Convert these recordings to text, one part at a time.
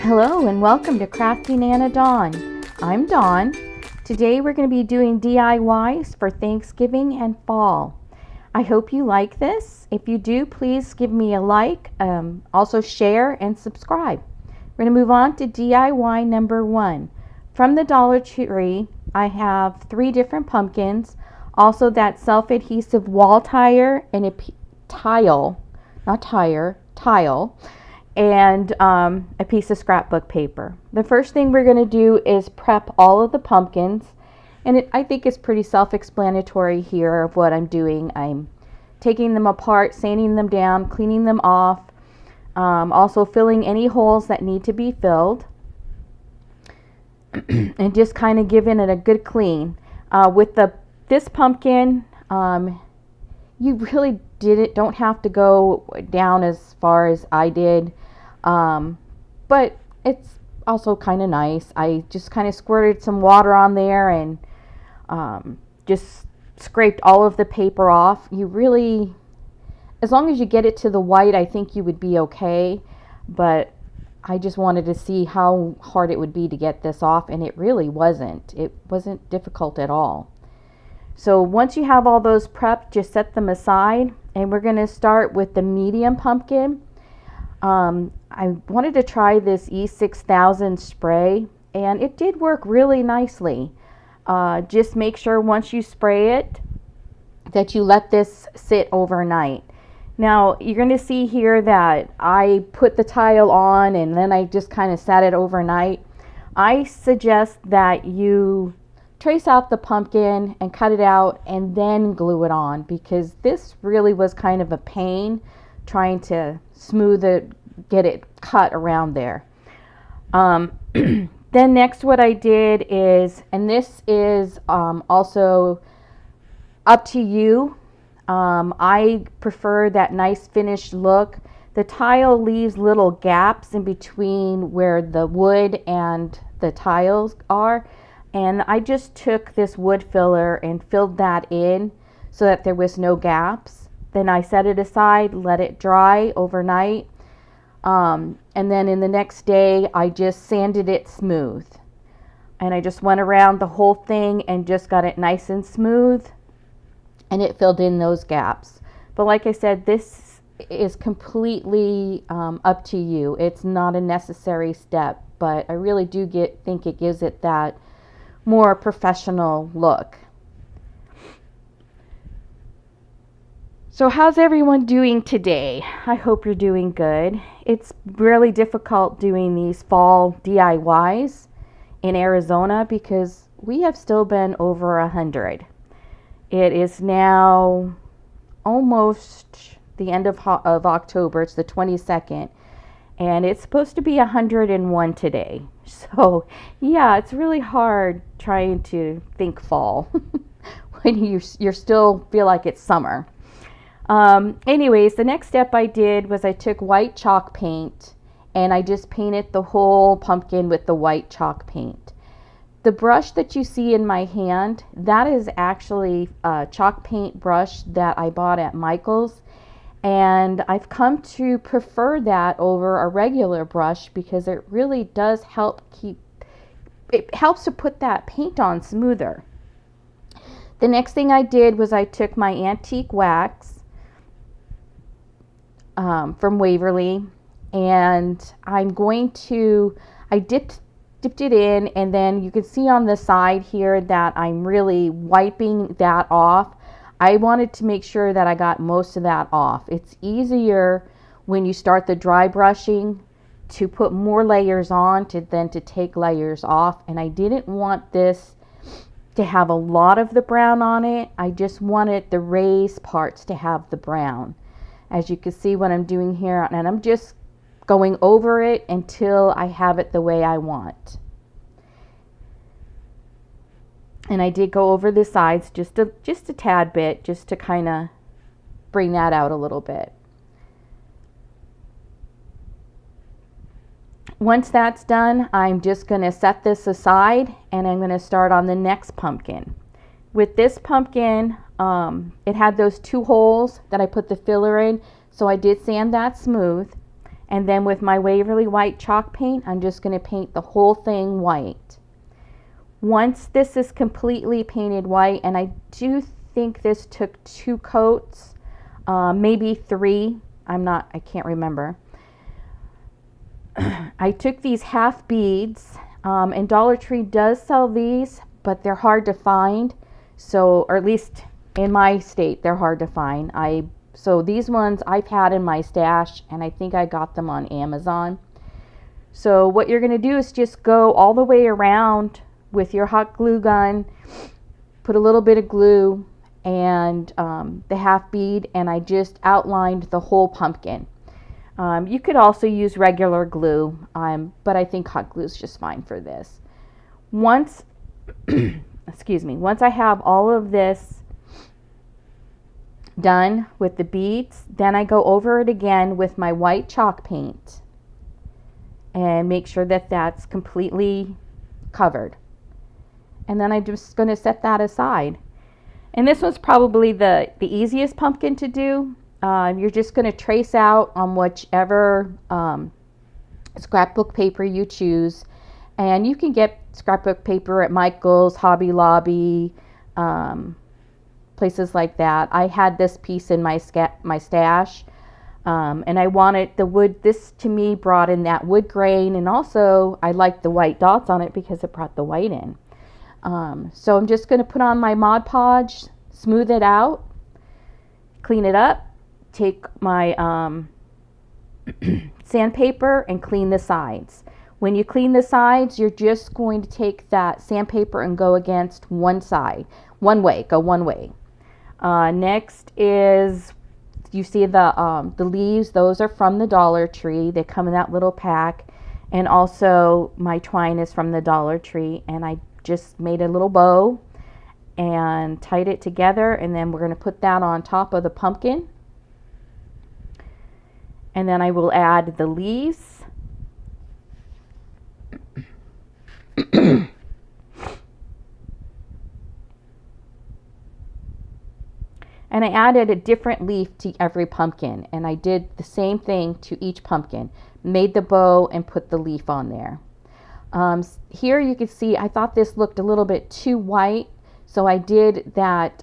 Hello and welcome to Crafty Nana Dawn. I'm Dawn. Today we're going to be doing DIYs for Thanksgiving and fall. I hope you like this. If you do, please give me a like, also share and subscribe. We're going to move on to DIY number 1. From the Dollar Tree, I have 3 different pumpkins, also that self-adhesive wall tire and a tile, and a piece of scrapbook paper. The first thing we're going to do is prep all of the pumpkins, and I think it's pretty self-explanatory here of what I'm doing. I'm taking them apart, sanding them down, cleaning them off, also filling any holes that need to be filled, and just kind of giving it a good clean. With this pumpkin, you really don't have to go down as far as I did, but it's also kind of nice. I just kind of squirted some water on there and just scraped all of the paper off. You really, as long as you get it to the white, I think you would be okay, but I just wanted to see how hard it would be to get this off, and it really wasn't. It wasn't difficult at all. So once you have all those prepped, just set them aside, and we're going to start with the medium pumpkin. I wanted to try this E6000 spray, and it did work really nicely. Just make sure once you spray it that you let this sit overnight. Now you're going to see here that I put the tile on and then I just kind of sat it overnight. I suggest that you trace out the pumpkin and cut it out and then glue it on, because this really was kind of a pain trying to smooth it, get it cut around there. Then next what I did is, and this is also up to you, I prefer that nice finished look. The tile leaves little gaps in between where the wood and the tiles are, and I just took this wood filler and filled that in so that there was no gaps. Then I set it aside, let it dry overnight, and then in the next day I just sanded it smooth, and I just went around the whole thing and just got it nice and smooth, and it filled in those gaps. But like I said, this is completely up to you. It's not a necessary step, but I really do think it gives it that more professional look. So how's everyone doing today? I hope you're doing good. It's really difficult doing these fall DIYs in Arizona because we have still been over 100. It is now almost the end of October. It's the 22nd, and it's supposed to be 101 today. So yeah, it's really hard trying to think fall when you still feel like it's summer. Anyways, the next step I did was I took white chalk paint and I just painted the whole pumpkin with the white chalk paint. The brush that you see in my hand, that is actually a chalk paint brush that I bought at Michael's, and I've come to prefer that over a regular brush because it really does it helps to put that paint on smoother. The next thing I did was I took my antique wax from Waverly, and I dipped it in, and then you can see on the side here that I'm really wiping that off. I wanted to make sure that I got most of that off. It's easier when you start the dry brushing to put more layers on than to take layers off, and I didn't want this to have a lot of the brown on it. I just wanted the raised parts to have the brown. As you can see what I'm doing here, and I'm just going over it until I have it the way I want. And I did go over the sides just a tad bit, just to kind of bring that out a little bit. Once that's done, I'm just going to set this aside, and I'm going to start on the next pumpkin. With this pumpkin, it had those 2 holes that I put the filler in, so I did sand that smooth. And then with my Waverly White chalk paint, I'm just going to paint the whole thing white. Once this is completely painted white, and I do think this took 2 coats, maybe 3, I can't remember. I took these half beads, and Dollar Tree does sell these, but they're hard to find. So, or at least in my state, they're hard to find. So these ones I've had in my stash, and I think I got them on Amazon. So what you're going to do is just go all the way around with your hot glue gun, put a little bit of glue and the half bead, and I just outlined the whole pumpkin. You could also use regular glue, but I think hot glue is just fine for this. Once, excuse me, once I have all of this done with the beads, then I go over it again with my white chalk paint and make sure that that's completely covered. And then I'm just going to set that aside. And this one's probably the easiest pumpkin to do. You're just going to trace out on whichever scrapbook paper you choose. And you can get scrapbook paper at Michael's, Hobby Lobby, places like that. I had this piece in my stash, and I wanted the wood. This to me brought in that wood grain, and also I liked the white dots on it because it brought the white in. So I'm just going to put on my Mod Podge, smooth it out, clean it up, take my sandpaper and clean the sides. When you clean the sides, you're just going to take that sandpaper and go against one side, one way, go one way. Next is, you see the leaves, those are from the Dollar Tree. They come in that little pack. And also my twine is from the Dollar Tree, and I just made a little bow and tied it together, and then we're going to put that on top of the pumpkin. And then I will add the leaves. And I added a different leaf to every pumpkin, and I did the same thing to each pumpkin. Made the bow and put the leaf on there. Here you can see I thought this looked a little bit too white, so I did that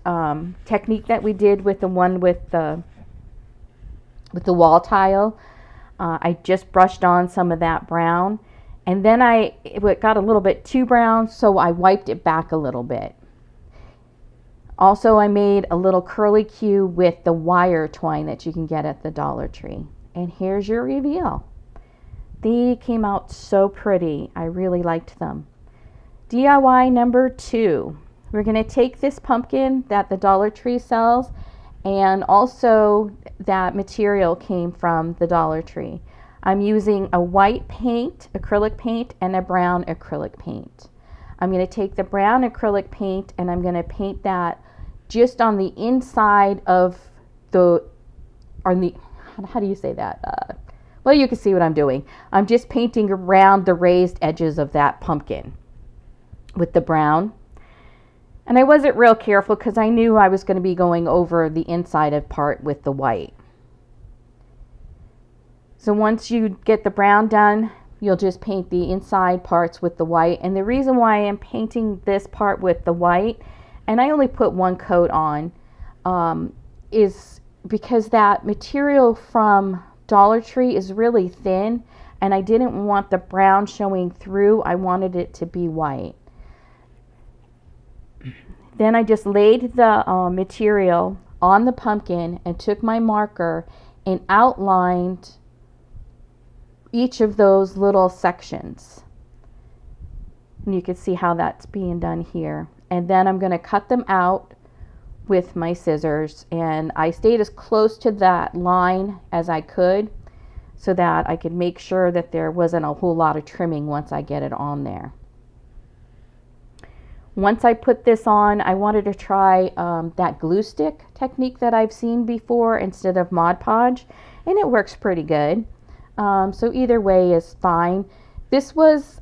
technique that we did with the one with the wall tile. I just brushed on some of that brown, and then it got a little bit too brown, so I wiped it back a little bit. Also, I made a little curly Q with the wire twine that you can get at the Dollar Tree. And here's your reveal. They came out so pretty. I really liked them. DIY number 2. We're going to take this pumpkin that the Dollar Tree sells, and also that material came from the Dollar Tree. I'm using a white paint, acrylic paint, and a brown acrylic paint. I'm going to take the brown acrylic paint and I'm going to paint that just on the inside of how do you say that? Well, you can see what I'm doing. I'm just painting around the raised edges of that pumpkin with the brown. And I wasn't real careful because I knew I was going to be going over the inside of part with the white. So once you get the brown done, you'll just paint the inside parts with the white. And the reason why I'm painting this part with the white, and I only put 1 coat on, is because that material from Dollar Tree is really thin, and I didn't want the brown showing through. I wanted it to be white. Then I just laid the material on the pumpkin and took my marker and outlined each of those little sections. And you can see how that's being done here. And then I'm going to cut them out with my scissors, and I stayed as close to that line as I could so that I could make sure that there wasn't a whole lot of trimming once I get it on there. Once I put this on, I wanted to try that glue stick technique that I've seen before instead of Mod Podge, and it works pretty good. So either way is fine. This was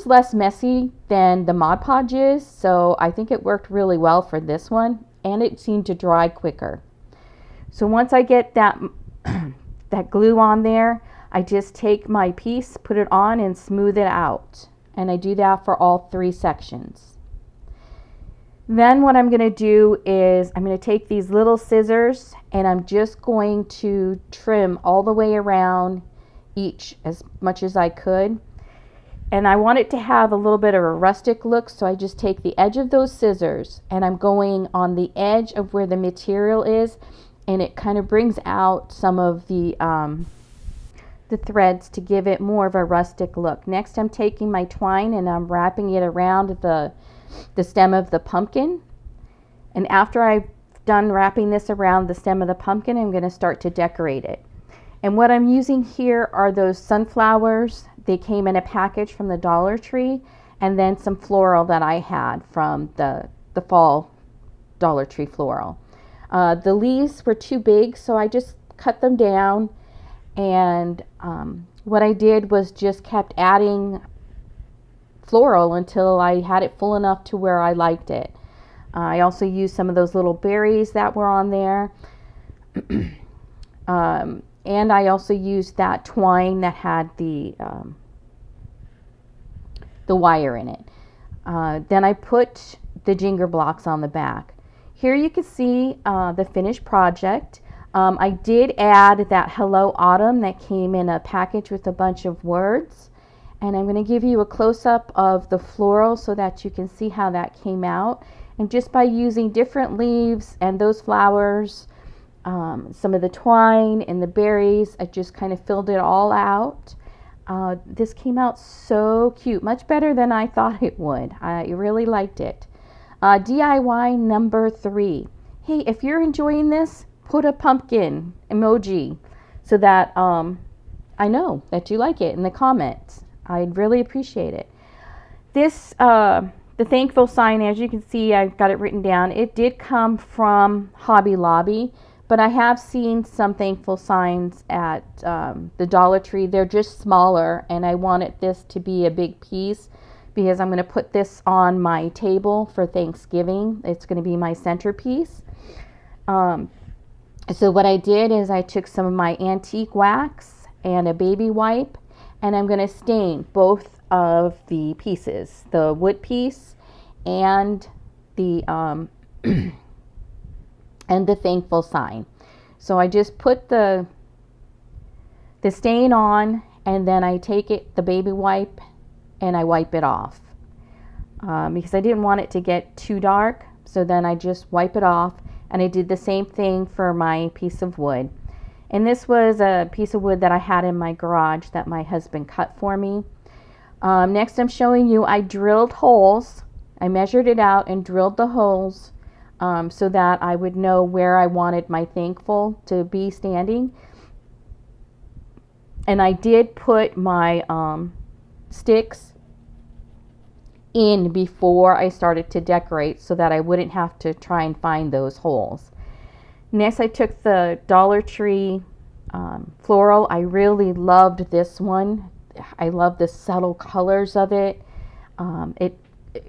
less messy than the Mod Podge is, so I think it worked really well for this one, and it seemed to dry quicker. So once I get that that glue on there, I just take my piece, put it on, and smooth it out. And I do that for all 3 sections. Then what I'm going to do is I'm going to take these little scissors and I'm just going to trim all the way around each as much as I could. And I want it to have a little bit of a rustic look, so I just take the edge of those scissors and I'm going on the edge of where the material is, and it kind of brings out some of the threads to give it more of a rustic look. Next, I'm taking my twine and I'm wrapping it around the stem of the pumpkin. And after I've done wrapping this around the stem of the pumpkin, I'm going to start to decorate it. And what I'm using here are those sunflowers. They came in a package from the Dollar Tree, and then some floral that I had from the fall Dollar Tree floral. The leaves were too big, so I just cut them down, and what I did was just kept adding floral until I had it full enough to where I liked it. I also used some of those little berries that were on there. And I also used that twine that had the wire in it. Then I put the ginger blocks on the back. Here you can see the finished project. I did add that Hello Autumn that came in a package with a bunch of words. And I'm going to give you a close-up of the floral so that you can see how that came out. And just by using different leaves and those flowers, some of the twine and the berries, I just kind of filled it all out. This came out so cute, much better than I thought it would. I really liked it. DIY number 3. Hey, if you're enjoying this, put a pumpkin emoji so that I know that you like it in the comments. I'd really appreciate it. This, the thankful sign, as you can see, I've got it written down. It did come from Hobby Lobby. But I have seen some thankful signs at the Dollar Tree. They're just smaller, and I wanted this to be a big piece because I'm going to put this on my table for Thanksgiving. It's going to be my centerpiece. So what I did is I took some of my antique wax and a baby wipe, and I'm going to stain both of the pieces, the wood piece and the and the thankful sign. So I just put the stain on, and then I take the baby wipe, and I wipe it off because I didn't want it to get too dark. So then I just wipe it off, and I did the same thing for my piece of wood. And this was a piece of wood that I had in my garage that my husband cut for me. Next, I'm showing you I drilled holes. I measured it out and drilled the holes so that I would know where I wanted my thankful to be standing. And I did put my sticks in before I started to decorate so that I wouldn't have to try and find those holes. Next, I took the Dollar Tree floral. I really loved this one. I love the subtle colors of it. It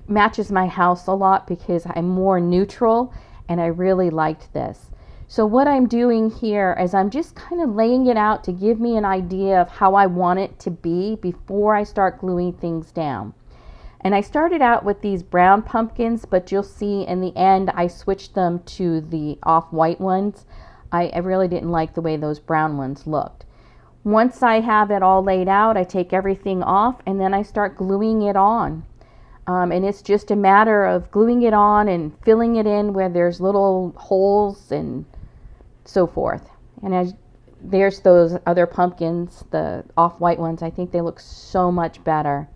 matches my house a lot because I'm more neutral, and I really liked this. So what I'm doing here is I'm just kind of laying it out to give me an idea of how I want it to be before I start gluing things down. And I started out with these brown pumpkins, but you'll see in the end I switched them to the off-white ones. I really didn't like the way those brown ones looked. Once I have it all laid out, I take everything off, and then I start gluing it on. And it's just a matter of gluing it on and filling it in where there's little holes and so forth. And there's those other pumpkins, the off-white ones. I think they look so much better.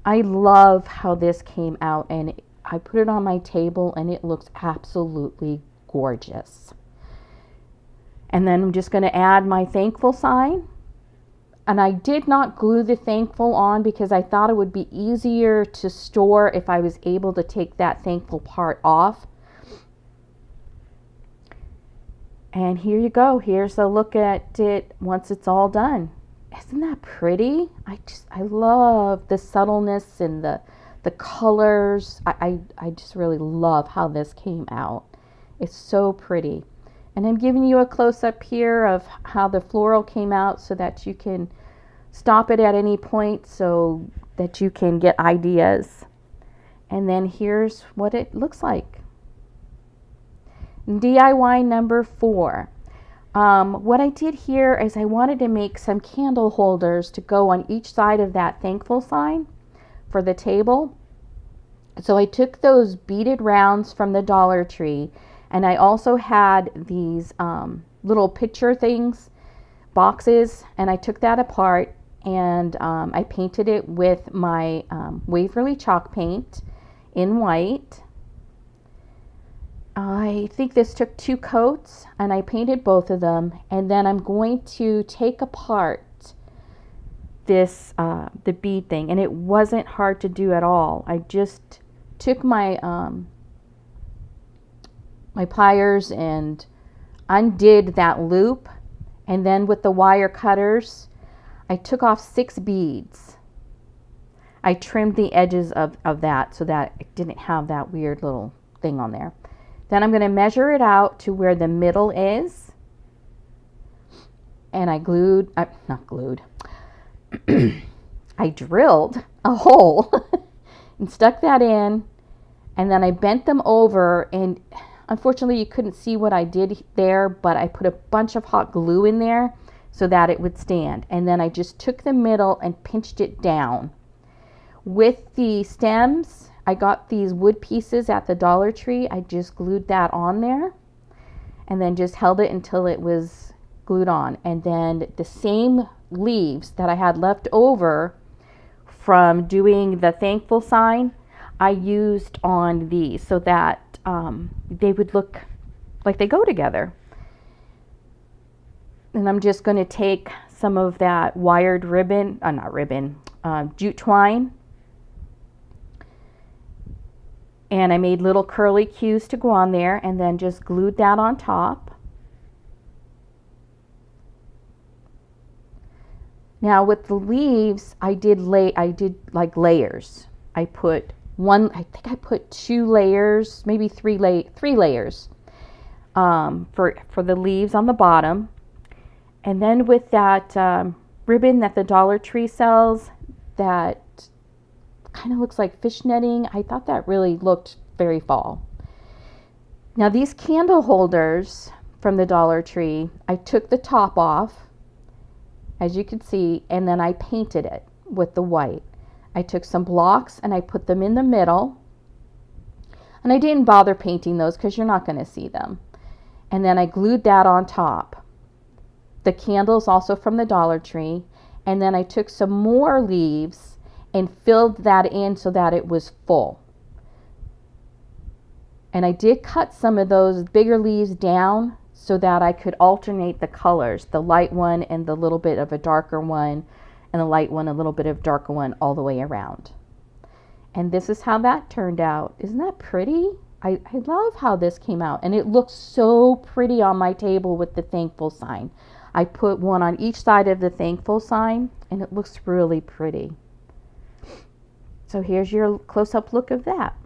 I love how this came out, and I put it on my table, and it looks absolutely gorgeous. And then I'm just going to add my thankful sign. And I did not glue the thankful on because I thought it would be easier to store if I was able to take that thankful part off. And here you go. Here's a look at it once it's all done. Isn't that pretty? I love the subtleness and the colors. I just really love how this came out. It's so pretty. And I'm giving you a close-up here of how the floral came out so that you can stop it at any point so that you can get ideas. And then here's what it looks like. DIY number 4. What I did here is I wanted to make some candle holders to go on each side of that thankful sign for the table. So I took those beaded rounds from the Dollar Tree, and I also had these little picture things, boxes, and I took that apart and I painted it with my Waverly chalk paint in white. I think this took 2 coats, and I painted both of them, and then I'm going to take apart this the bead thing, and it wasn't hard to do at all. I just took my my pliers and undid that loop, and then with the wire cutters I took off 6 beads. I trimmed the edges of that so that it didn't have that weird little thing on there. Then I'm going to measure it out to where the middle is, and I I drilled a hole and stuck that in, and then I bent them over, and unfortunately you couldn't see what I did there, but I put a bunch of hot glue in there so that it would stand, and then I just took the middle and pinched it down. With the stems, I got these wood pieces at the Dollar Tree. I just glued that on there and then just held it until it was glued on. And then the same leaves that I had left over from doing the thankful sign, I used on these so that they would look like they go together. And I'm just going to take some of that wired ribbon, jute twine, and I made little curly cues to go on there, and then just glued that on top. Now with the leaves, I did like layers. I put I think I put 2 layers, maybe 3 layers for the leaves on the bottom. And then with that ribbon that the Dollar Tree sells, that kind of looks like fish netting, I thought that really looked very fall. Now these candle holders from the Dollar Tree, I took the top off, as you can see, and then I painted it with the white. I took some blocks and I put them in the middle, and I didn't bother painting those because you're not going to see them. And then I glued that on top. The candles also from the Dollar Tree, and then I took some more leaves and filled that in so that it was full. And I did cut some of those bigger leaves down so that I could alternate the colors, the light one and the little bit of a darker one, and the light one, a little bit of darker one, all the way around. And this is how that turned out. Isn't that pretty? I love how this came out, and it looks so pretty on my table with the thankful sign. I put one on each side of the thankful sign, and it looks really pretty. So here's your close-up look of that.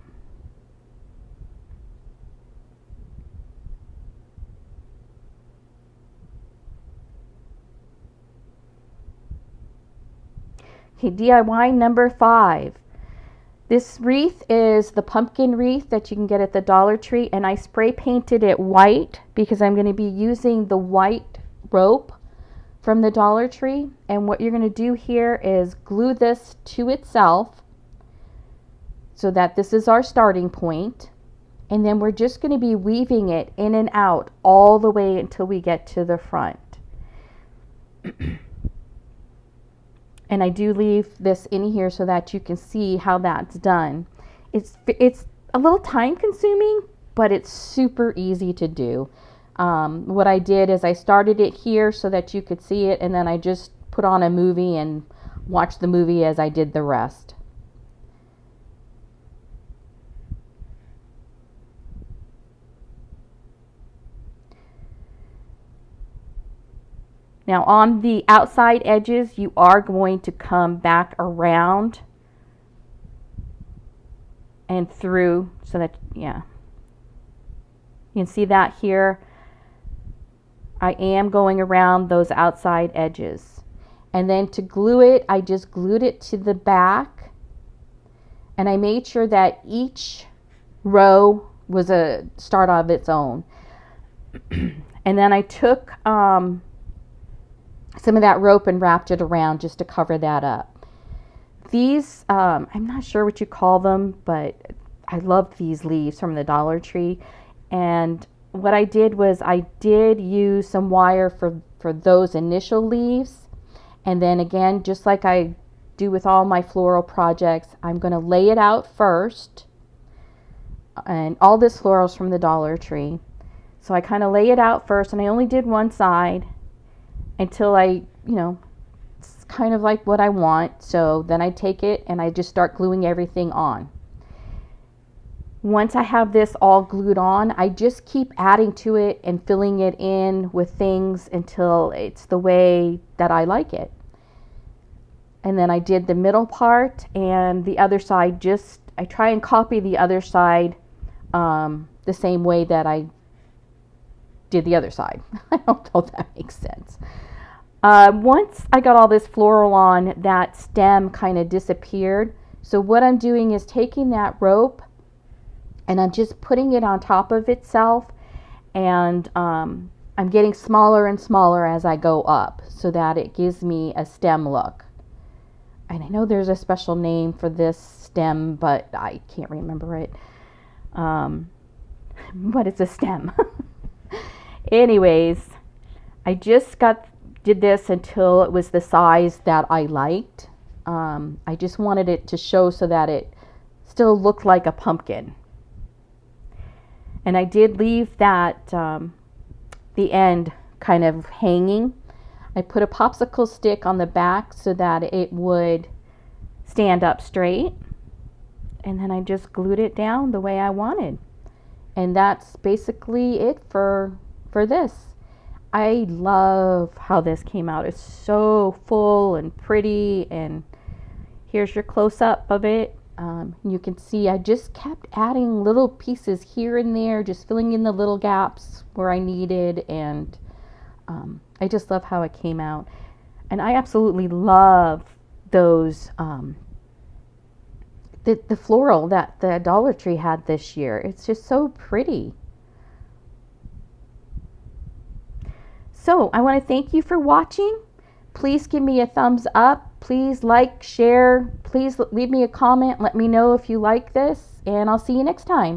Okay, DIY number 5. This wreath is the pumpkin wreath that you can get at the Dollar Tree, and I spray painted it white because I'm going to be using the white rope from the Dollar Tree. And what you're going to do here is glue this to itself so that this is our starting point, and then we're just going to be weaving it in and out all the way until we get to the front. And I do leave this in here so that you can see how that's done. It's a little time consuming, but it's super easy to do. What I did is I started it here so that you could see it, and then I just put on a movie and watched the movie as I did the rest. Now on the outside edges, you are going to come back around and through so that, yeah, you can see that here. I am going around those outside edges. And then to glue it, I just glued it to the back, and I made sure that each row was a start of its own. And then I took some of that rope and wrapped it around just to cover that up. These, I'm not sure what you call them, but I love these leaves from the Dollar Tree. And what I did was I did use some wire for those initial leaves. And then again, just like I do with all my floral projects, I'm going to lay it out first. And all this floral is from the Dollar Tree. So I kind of lay it out first, and I only did one side until I, it's kind of like what I want. So then I take it and I just start gluing everything on. Once I have this all glued on, I just keep adding to it and filling it in with things until it's the way that I like it. And then I did the middle part, and the other side, I try and copy the other side the same way that I did the other side. I don't know if that makes sense. Once I got all this floral on, that stem kind of disappeared. So what I'm doing is taking that rope and I'm just putting it on top of itself, and I'm getting smaller and smaller as I go up so that it gives me a stem look. And I know there's a special name for this stem, but I can't remember it. But it's a stem. Anyways, I just did this until it was the size that I liked. I just wanted it to show so that it still looked like a pumpkin. And I did leave that the end kind of hanging. I put a popsicle stick on the back so that it would stand up straight. And then I just glued it down the way I wanted. And that's basically it for this. I love how this came out. It's so full and pretty, and here's your close-up of it. You can see I just kept adding little pieces here and there, just filling in the little gaps where I needed, and I just love how it came out. And I absolutely love those the floral that the Dollar Tree had this year. It's just so pretty. So I want to thank you for watching. Please give me a thumbs up. Please like, share. Please leave me a comment. Let me know if you like this, and I'll see you next time.